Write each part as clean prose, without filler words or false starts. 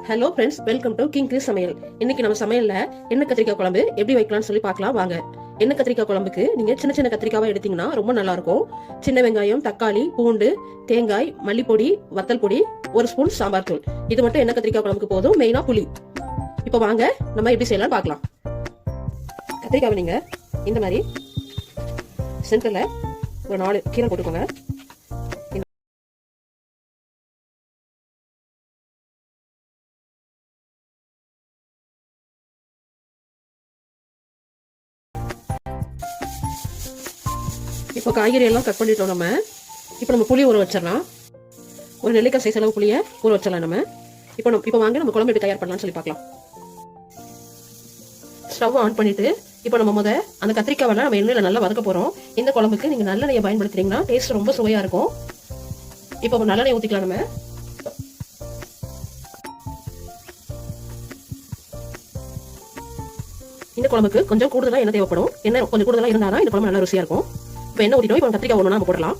Hello friends, welcome to king Chris சமையல். இன்னைக்கு நம்ம சமையல்ல எண்ணெய் கத்திரிக்காய் குழம்பு எப்படி வைக்கலாம்னு சொல்லி பார்க்கலாம் வாங்க. எண்ணெய் கத்திரிக்காய் குழம்புக்கு நீங்க சின்ன சின்ன கத்திரிக்காவை எடுத்தீங்கன்னா ரொம்ப நல்லா இருக்கும். சின்ன வெங்காயம், தக்காளி, பூண்டு, தேங்காய், மல்லிப்பொடி, வத்தல் பொடி, ஒரு ஸ்பூன் சாம்பார் தூள், இது மட்டும் எண்ணெய் கத்திரிக்காய் குழம்புக்கு போதும். மெயினா புளி. இப்போ வாங்க நம்ம எப்படி செய்யலாம் பார்க்கலாம். கத்திரிக்காவை நீங்க இந்த மாதிரி சென்டர்ல ஒரு 4 கீரை போட்டுக்கோங்க. இப்போ காய்கறி எல்லாம் கட் பண்ணிட்டோம். நம்ம புளி ஊற வச்சிடலாம். ஒரு நெல்லிக்காய் சைஸ் அளவு புளியை ஊற வச்சிடலாம். இப்போ வாங்க நம்ம குழம்பு எப்படி தயார் பண்ணலாம்னு சொல்லி பார்க்கலாம். ஸ்டவ் ஆன் பண்ணிட்டு இப்போ நம்ம அந்த கத்திரிக்காவை நம்ம எண்ணெயில நல்லா வதக்க போறோம். இந்த குழம்புக்கு நீங்க நல்லெண்ணெயை பயன்படுத்துறீங்கன்னா டேஸ்ட் ரொம்ப சுவையா இருக்கும். இப்போ நல்லெண்ணெய் ஊத்திக்கலாம். நம்ம இந்த குழம்புக்கு கொஞ்சம் கூடுதலா எண்ணெய் தேவைப்படும். எண்ணெய் கொஞ்சம் கூடுதலா இருந்தாதான் இந்த குழம்பு நல்லா ருசியா இருக்கும். இப்போ எண்ணெய் ஊத்திட்டோம். இப்போ கத்திரிக்காய் ஒண்ணு நம்ம போடலாம்.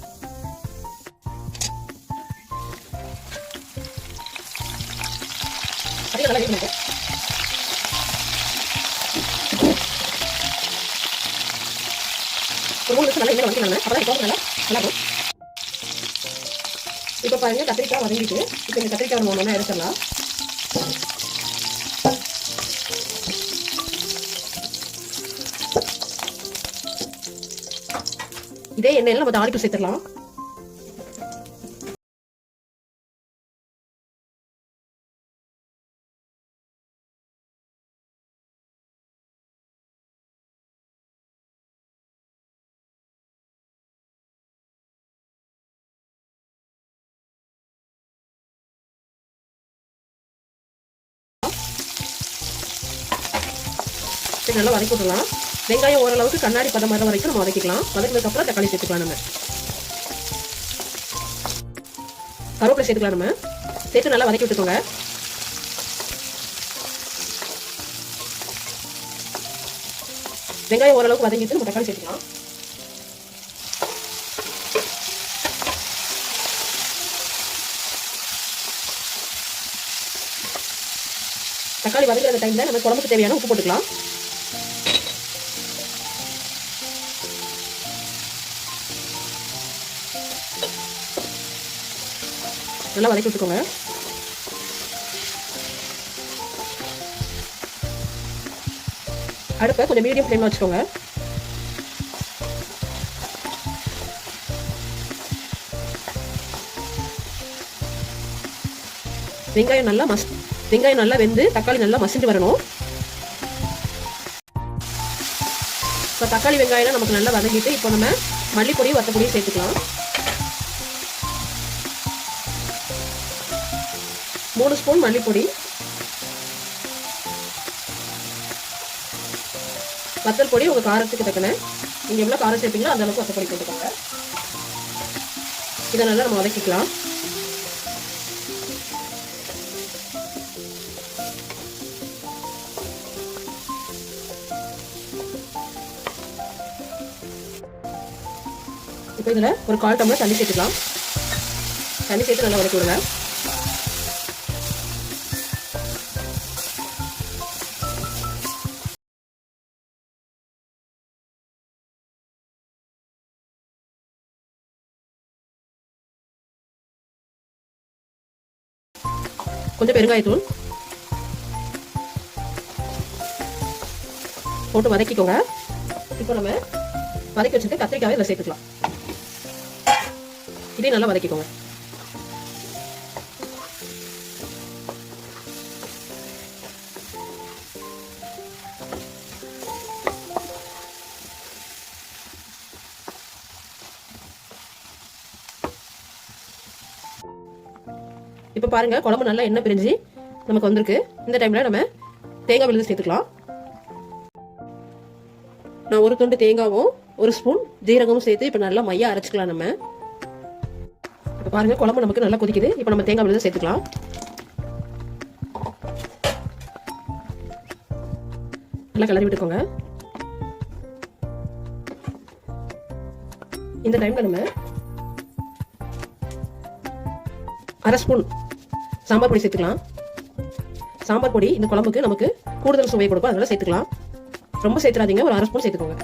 நல்லா வேகணும். ஒரு 3 நிமிஷம் நல்லா எண்ணெய் வதக்கினாங்க. அப்பதான் இப்போ நல்லா இருக்கும். இப்போ பாருங்க கத்திரிக்காய் வதங்கிட்டு இப்போ இந்த கத்திரிக்காய் நம்ம ஒண்ணா எடுத்துடலாம். இதே எண்ணெயில நம்ம தாளிப்பு சேர்த்துடலாம். நல்லா வதக்கி விட்டுலாம். வெங்காயம் ஓரளவுக்கு கண்ணாடி பதம் வர வரைக்கும் நம்ம வதக்கிக்கலாம். வதக்கினதுக்கு அப்புறம் தக்காளி சேர்த்துக்கலாம். நம்ம கருவேப்பிலை சேர்த்துக்கலாம். நம்ம சேர்த்து நல்லா வதக்கி விட்டுக்கோங்க. வெங்காயம் ஓரளவுக்கு வதங்கிட்டு நம்ம தக்காளி சேர்த்துக்கலாம். தக்காளி வதக்கிற டைம்ல நம்ம குழம்புக்கு தேவையான உப்பு போட்டுக்கலாம். நல்லா வதக்கி விட்டுக்கோங்க. அடுப்பை கொஞ்சம் மீடியம் ஃப்ளேம்ல வச்சுக்கோங்க. வெங்காயம் நல்லா வெந்து தக்காளி நல்லா மசிஞ்சு வரணும். இப்போ தக்காளி வெங்காயம் நமக்கு நல்லா வதங்கிட்டு இப்போ நம்ம மல்லிப்பொடி வத்தப்பொடியும் சேர்த்துக்கலாம். 3 ஸ்பூன் மல்லிப்பொடி, வத்தல் பொடி உங்க காரத்துக்கு தக்கன. நீங்க எவ்வளவு காரம் சேர்ப்பீங்களோ அந்த அளவுக்கு வத்தல் பொடி போட்டுக்கோங்க. இதை நல்லா நம்ம வதக்கிக்கலாம். இப்போ இதுல ஒரு 1/4 டம்ளர் தண்ணி சேர்த்துக்கலாம். தண்ணி சேர்த்து நல்லா வதக்கி விடுங்க. கொஞ்சம் பெருங்காயத்தூள் போட்டு வதக்கிக்கோங்க. இப்போ நம்ம வதக்கி வச்சுட்டு கத்திரிக்காயை இதில் சேர்த்துக்கலாம். இதையும் நல்லா வதக்கிக்கோங்க. இப்போ பாருங்க குழம்பு நல்லா எண்ணெய் பிரிஞ்சு நமக்கு வந்திருக்கு. இந்த டைம்ல நம்ம தேங்காய் விழுது சேர்த்துக்கலாம். நான் ஒரு துண்டு தேங்காவும் ஒரு ஸ்பூன் ஜீரகமும் சேர்த்து இப்போ நல்லா மையா அரைச்சிக்கலாம். நம்ம இப்போ பாருங்க குழம்பு நமக்கு நல்லா கொதிக்குது. இப்போ நம்ம தேங்காய் விழுது சேர்த்துக்கலாம். நல்லா கிளறி விட்டுக்கோங்க. இந்த டைம்ல நம்ம 1/2 ஸ்பூன் சாம்பார் பொடி சேர்த்துக்கலாம். சாம்பார் பொடி இந்த குழம்புக்கு நமக்கு கூடுதல் சுவை கொடுக்கும், அதனால சேர்த்துக்கலாம். ரொம்ப சேர்த்துறாதீங்க, ஒரு 1/2 ஸ்பூன் சேர்த்துக்கோங்க.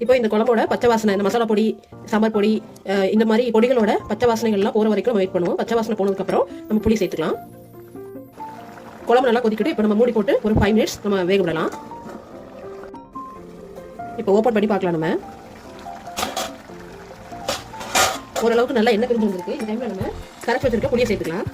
இப்போ இந்த குழம்போட பச்சை வாசனை, இந்த மசாலா பொடி, சாம்பார் பொடி, இந்த மாதிரி பொடிகளோட பச்சை வாசனைகள்லாம் போற வரைக்கும் நம்ம வெயிட் பண்ணுவோம். பச்சை வாசனை போனதுக்கு அப்புறம் நம்ம புளி சேர்த்துக்கலாம். குழம்பு நல்லா கொதிக்கிட்டு இப்போ நம்ம மூடி போட்டு ஒரு 5 மினிட்ஸ் நம்ம வேக விடலாம். இப்போ ஓப்பன் பண்ணி பார்க்கலாம். நம்ம ஓரளவுக்கு நல்லா எண்ணெய் பிரிஞ்சு வந்திருக்கு. இந்த டைம்ல நம்ம கரைச்சி வச்சிருக்க புளியை சேர்த்துக்கலாம்.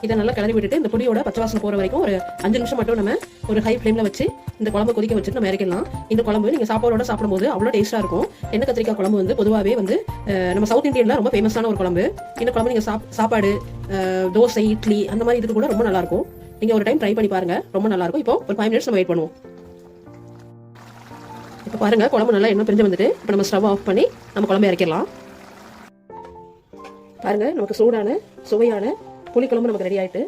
இதை நல்லா கிளறி விட்டுட்டு இந்த பொடியோட பச்சை வாசனை போற வரைக்கும் ஒரு 5 நிமிஷம் மட்டும் நம்ம ஒரு ஹை ஃப்ளேம்ல வச்சு இந்த குழம்பு கொதிக்க வச்சுட்டு நம்ம இறக்கலாம். இந்த குழம்பு நீங்க சாப்பாடோட சாப்பிடும்போது அவ்வளோ டேஸ்டா இருக்கும். எண்ணெய் கத்திரிக்காய் குழம்பு வந்து பொதுவாகவே வந்து நம்ம சவுத் இந்தியன்ல ரொம்ப ஃபேமஸான ஒரு குழம்பு. இந்த குழம்பு நீங்க சாப்பாடு, தோசை, இட்லி அந்த மாதிரி இதுக்கு கூட ரொம்ப நல்லா இருக்கும். நீங்க ஒரு டைம் ட்ரை பண்ணி பாருங்க, ரொம்ப நல்லா இருக்கும். இப்போ ஒரு 5 மினிட்ஸ் நம்ம வெயிட் பண்ணுவோம். இப்போ பாருங்க குழம்பு நல்லா எண்ணெய் பிரிஞ்சு வந்துட்டு இப்போ நம்ம ஸ்டவ் ஆஃப் பண்ணி நம்ம குழம்பு இறக்கிடலாம். பாருங்க நமக்கு சூடான சுவையான புளிக்குழம்பு நமக்கு ரெடி ஆயிட்டு.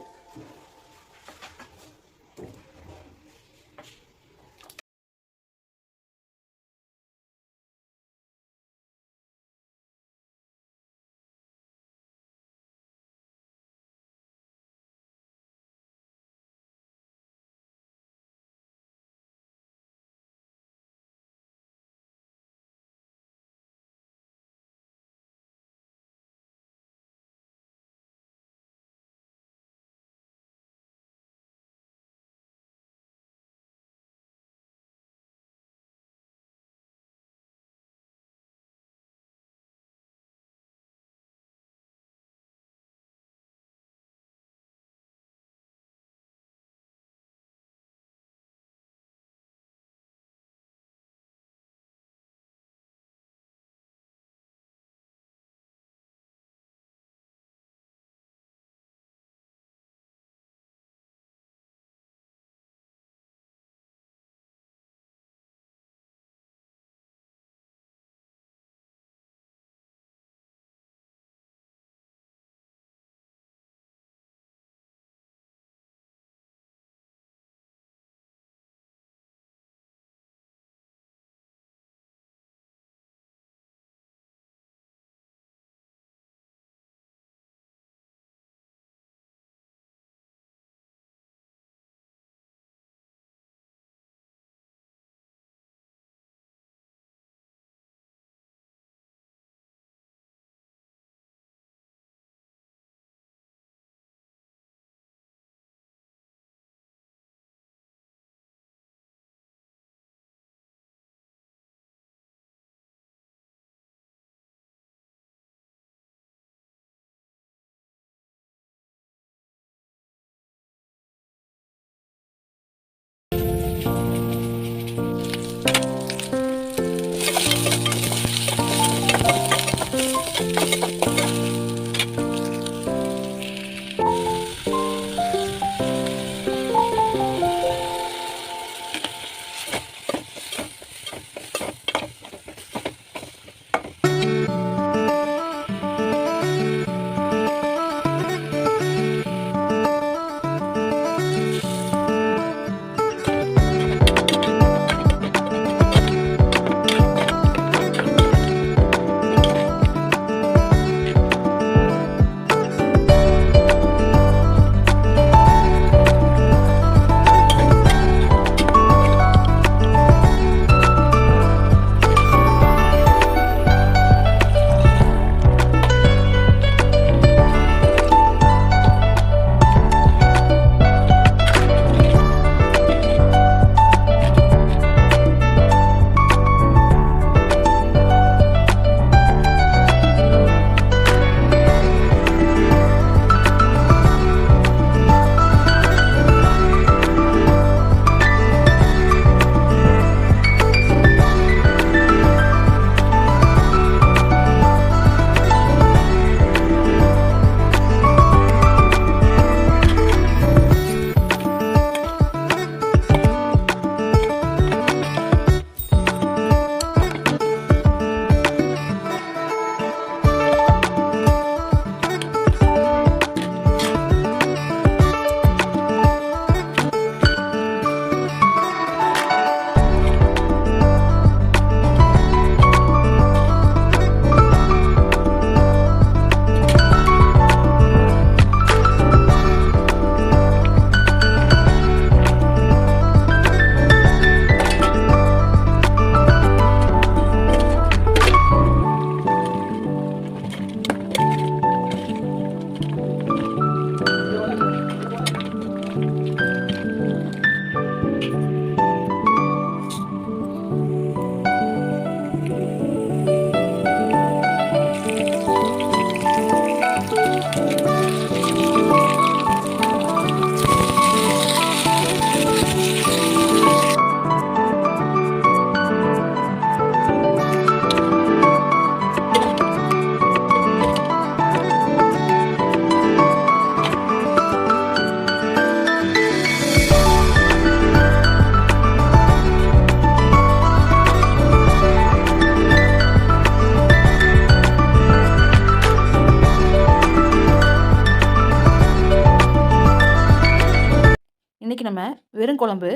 இன்றைக்கி நம்ம வெறும் குழம்பு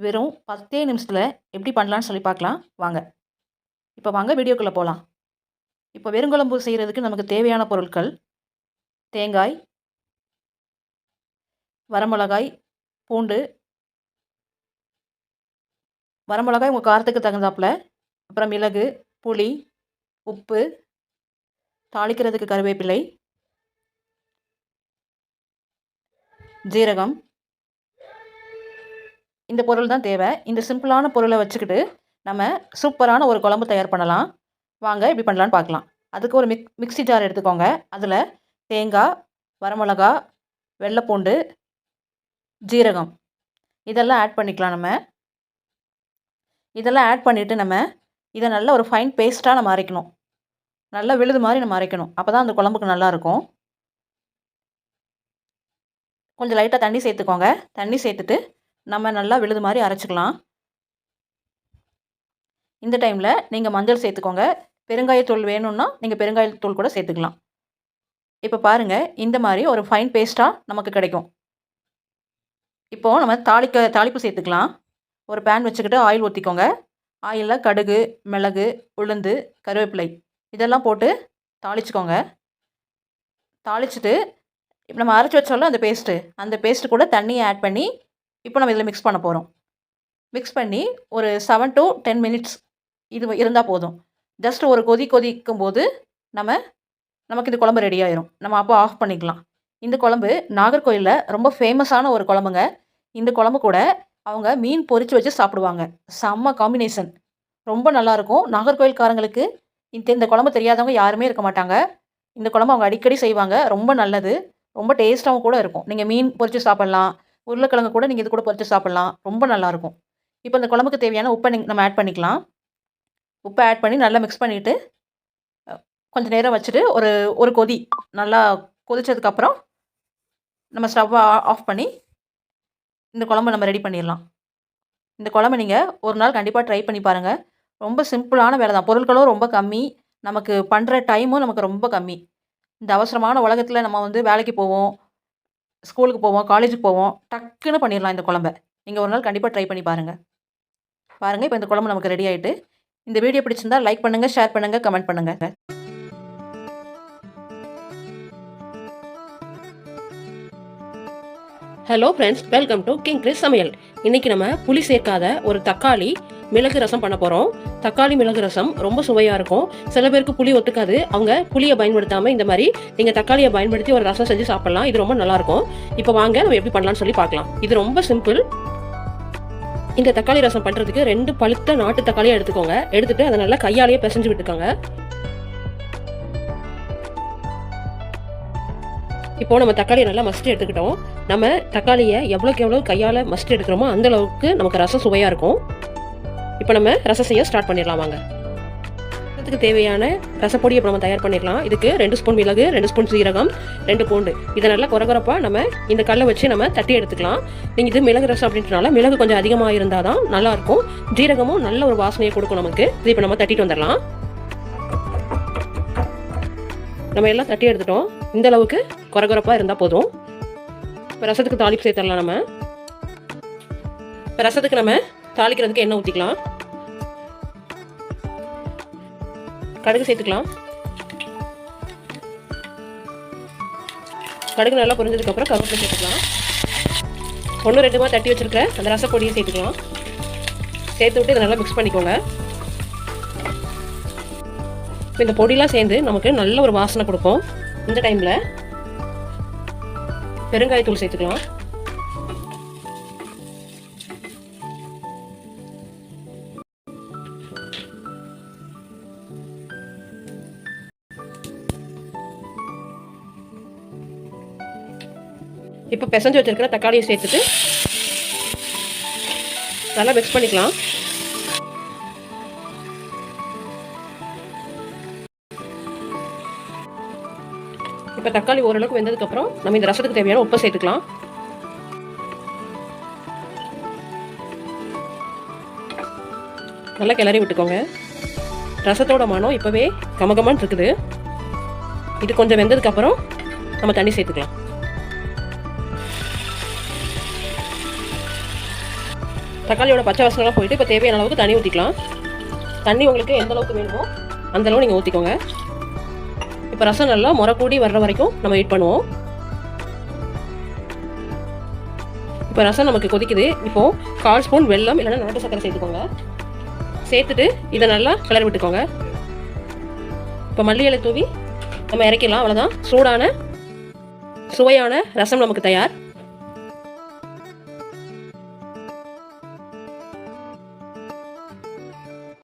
வெறும் 10 நிமிஷத்தில் எப்படி பண்ணலான்னு சொல்லி பார்க்கலாம் வாங்க. இப்போ வாங்க வீடியோக்குள்ளே போகலாம். இப்போ வெறுங்குழம்பு செய்கிறதுக்கு நமக்கு தேவையான பொருட்கள்: தேங்காய், வரமிளகாய், பூண்டு, வரமிளகாய் உங்கள் காரத்துக்கு தகுந்தாப்புல, அப்புறம் மிளகு, புளி, உப்பு, தாளிக்கிறதுக்கு கருவேப்பிலை, ஜீரகம். இந்த பொருள் தான் தேவை. இந்த சிம்பிளான பொருளை வச்சுக்கிட்டு நம்ம சூப்பரான ஒரு குழம்பு தயார் பண்ணலாம். வாங்க எப்படி பண்ணலான்னு பார்க்கலாம். அதுக்கு ஒரு மிக்ஸி ஜார் எடுத்துக்கோங்க. அதில் தேங்காய், வரமிளகா, வெள்ளைப்பூண்டு, ஜீரகம் இதெல்லாம் ஆட் பண்ணிக்கலாம். இதெல்லாம் ஆட் பண்ணிவிட்டு நம்ம இதை நல்லா ஒரு ஃபைன் பேஸ்ட்டாக நம்ம அரைக்கணும். நல்லா விழுது மாதிரி நம்ம அரைக்கணும். அப்போ தான் அந்த குழம்புக்கு நல்லாயிருக்கும். கொஞ்சம் லைட்டாக தண்ணி சேர்த்துக்கோங்க. தண்ணி சேர்த்துட்டு நம்ம நல்லா விழுது மாதிரி அரைச்சிக்கலாம். இந்த டைமில் நீங்கள் மஞ்சள் சேர்த்துக்கோங்க. பெருங்காயத்தூள் வேணும்னா நீங்கள் பெருங்காயத்தூள் கூட சேர்த்துக்கலாம். இப்போ பாருங்கள், இந்த மாதிரி ஒரு ஃபைன் பேஸ்ட்டாக நமக்கு கிடைக்கும். இப்போது நம்ம தாளிப்பு சேர்த்துக்கலாம். ஒரு பேன் வச்சுக்கிட்டு ஆயில் ஊற்றிக்கோங்க. ஆயிலில் கடுகு, மிளகு, உளுந்து, கருவேப்பிலை இதெல்லாம் போட்டு தாளிச்சுக்கோங்க. தாளிச்சுட்டு இப்போ நம்ம அரைச்சி வச்சோம்ல அந்த பேஸ்ட்டு கூட தண்ணியை ஆட் பண்ணி இப்போ நம்ம இதில் மிக்ஸ் பண்ண போகிறோம். மிக்ஸ் பண்ணி ஒரு 7 to 10 மினிட்ஸ் இது இருந்தால் போதும். ஜஸ்ட் ஒரு கொதிக்கும் போது நமக்கு இந்த குழம்பு ரெடி ஆயிரும். நம்ம அப்போ ஆஃப் பண்ணிக்கலாம். இந்த குழம்பு நாகர்கோயிலில் ரொம்ப ஃபேமஸான ஒரு குழம்புங்க. இந்த குழம்பு கூட அவங்க மீன் பொரித்து வச்சு சாப்பிடுவாங்க. செம்ம காம்பினேஷன், ரொம்ப நல்லாயிருக்கும். நாகர்கோயில்காரங்களுக்கு இந்த குழம்பு தெரியாதவங்க யாருமே இருக்க மாட்டாங்க. இந்த குழம்பு அவங்க அடிக்கடி செய்வாங்க. ரொம்ப நல்லது, ரொம்ப டேஸ்ட்டாகவும் கூட இருக்கும். நீங்கள் மீன் பொரித்து சாப்பிட்லாம், உருளைக்கிழங்கு கூட நீங்கள் இது கூட பொரித்து சாப்பிட்லாம். ரொம்ப நல்லாயிருக்கும். இப்போ இந்த குழம்புக்கு தேவையான உப்பை நம்ம ஆட் பண்ணிக்கலாம். உப்பை ஆட் பண்ணி நல்லா மிக்ஸ் பண்ணிவிட்டு கொஞ்சம் நேரம் வச்சுட்டு ஒரு கொதி நல்லா கொதித்ததுக்கப்புறம் நம்ம ஸ்டவ்வை ஆஃப் பண்ணி இந்த குழம்பு நம்ம ரெடி பண்ணிடலாம். இந்த குழம்பு நீங்கள் ஒரு நாள் கண்டிப்பாக ட்ரை பண்ணி பாருங்கள். ரொம்ப சிம்பிளான வேலை தான். பொருட்களும் ரொம்ப கம்மி, நமக்கு பண்ணுற டைமும் நமக்கு ரொம்ப கம்மி. இந்த அவசரமான உலகத்தில் நம்ம வேலைக்கு போவோம், ஸ்கூலுக்கு போவோம், காலேஜுக்கு போவோம், டக்குன்னு பண்ணிடலாம் இந்த குழம்பை. நீங்கள் ஒரு நாள் கண்டிப்பாக ட்ரை பண்ணி பாருங்கள். இப்போ இந்த குழம்பு நமக்கு ரெடி ஆகிட்டு. இந்த வீடியோ பிடிச்சிருந்தா லைக் பண்ணுங்கள், ஷேர் பண்ணுங்கள், கமெண்ட் பண்ணுங்கள். Hello friends, welcome to king Chris சமையல். இன்னைக்கு நம்ம புளி சேர்க்காத ஒரு தக்காளி மிளகு ரசம் பண்ண போகிறோம். தக்காளி மிளகு ரசம் ரொம்ப சுவையாக இருக்கும். சில பேருக்கு புளி ஒத்துக்காது, அவங்க புளியை பயன்படுத்தாமல் இந்த மாதிரி நீங்கள் தக்காளியை பயன்படுத்தி ஒரு ரசம் செஞ்சு சாப்பிட்லாம். இது ரொம்ப நல்லாயிருக்கும். இப்போ வாங்க நம்ம எப்படி பண்ணலாம்னு சொல்லி பார்க்கலாம். இது ரொம்ப சிம்பிள். இந்த தக்காளி ரசம் பண்ணுறதுக்கு 2 பழுத்த நாட்டு தக்காளியாக எடுத்துக்கோங்க. எடுத்துட்டு அதை நல்லா கையாலேயே பிசைஞ்சு விட்டுக்கோங்க. இப்போ நம்ம தக்காளியை நல்லா மஸ்ட் எடுத்துக்கிட்டோம். நம்ம தக்காளியை எவ்வளோக்கு எவ்வளோ கையால் மஸ்ட் எடுக்கிறோமோ அந்த அளவுக்கு நமக்கு ரசம் சுவையாக இருக்கும். இப்போ நம்ம ரசம் செய்ய ஸ்டார்ட் பண்ணிடலாம் வாங்க. ரசத்துக்கு தேவையான ரசப்பொடி இப்போ நம்ம தயார் பண்ணிடலாம். இதுக்கு 2 ஸ்பூன் மிளகு, 2 ஸ்பூன் சீரகம், 2 பூண்டு இதை நல்லா குறகுறப்பாக நம்ம இந்த கல்லை வச்சு நம்ம தட்டி எடுத்துக்கலாம். நீங்கள் இது மிளகு ரசம் அப்படின்றனால மிளகு கொஞ்சம் அதிகமாக இருந்தால் தான் நல்லாயிருக்கும். ஜீரகமும் நல்ல ஒரு வாசனையை கொடுக்கும் நமக்கு. இது இப்போ நம்ம தட்டிட்டு வந்துடலாம். நம்ம எல்லாம் தட்டி எடுத்துட்டோம். இந்த அளவுக்கு குறகுறப்பாக இருந்தால் போதும். இப்போ ரசத்துக்கு தாளிப்பு சேர்த்துடலாம். இப்போ ரசத்துக்கு நம்ம தாளிக்கிறதுக்கு எண்ணெய் ஊற்றிக்கலாம். கடுகு சேர்த்துக்கலாம். கடுகு நல்லா பொரிஞ்சதுக்கப்புறம் கருவேப்பிலை சேர்த்துக்கலாம். 1-2 தட்டி வச்சிருக்கிற அந்த ரசப்பொடியை சேர்த்துக்கலாம். சேர்த்து விட்டு இதை நல்லா மிக்ஸ் பண்ணிக்கோங்க. இப்போ இந்த பொடியெலாம் சேர்ந்து நமக்கு நல்ல ஒரு வாசனை கொடுக்கும். இந்த டைமில் பெருங்காயத்தூள் சேர்த்துக்கலாம். இப்போ பிசைஞ்சு வச்சிருக்கிற தக்காளியை சேர்த்துட்டு நல்லா மிக்ஸ் பண்ணிக்கலாம். இப்போ தக்காளி ஓரளவுக்கு வெந்ததுக்கப்புறம் நம்ம இந்த ரசத்துக்கு தேவையான உப்பை சேர்த்துக்கலாம். நல்லா கிளறி விட்டுக்கோங்க. ரசத்தோட மனம் இப்போவே கமகமான்னு இருக்குது. இது கொஞ்சம் வெந்ததுக்கப்புறம் நம்ம தண்ணி சேர்த்துக்கலாம். தக்காளியோட பச்சை வாசனைலாம் போயிட்டு இப்போ தேவையான அளவுக்கு தண்ணி ஊற்றிக்கலாம். தண்ணி உங்களுக்கு எந்த அளவுக்கு வேணுமோ அந்த அளவு நீங்கள் ஊற்றிக்கோங்க. இப்போ ரசம் நல்லா முறக்கூடி வர்ற வரைக்கும் நம்ம வெயிட் பண்ணுவோம். இப்போ ரசம் நமக்கு கொதிக்குது. இப்போது 1/4 ஸ்பூன் வெல்லம் இல்லைன்னா நாட்டு சர்க்கரை சேர்த்துக்கோங்க. சேர்த்துட்டு இதை நல்லா கிளறி விட்டுக்கோங்க. இப்போ மல்லி இலை தூவி நம்ம இறக்கிடலாம். அவ்வளோதான், சூடான சுவையான ரசம் நமக்கு தயார்.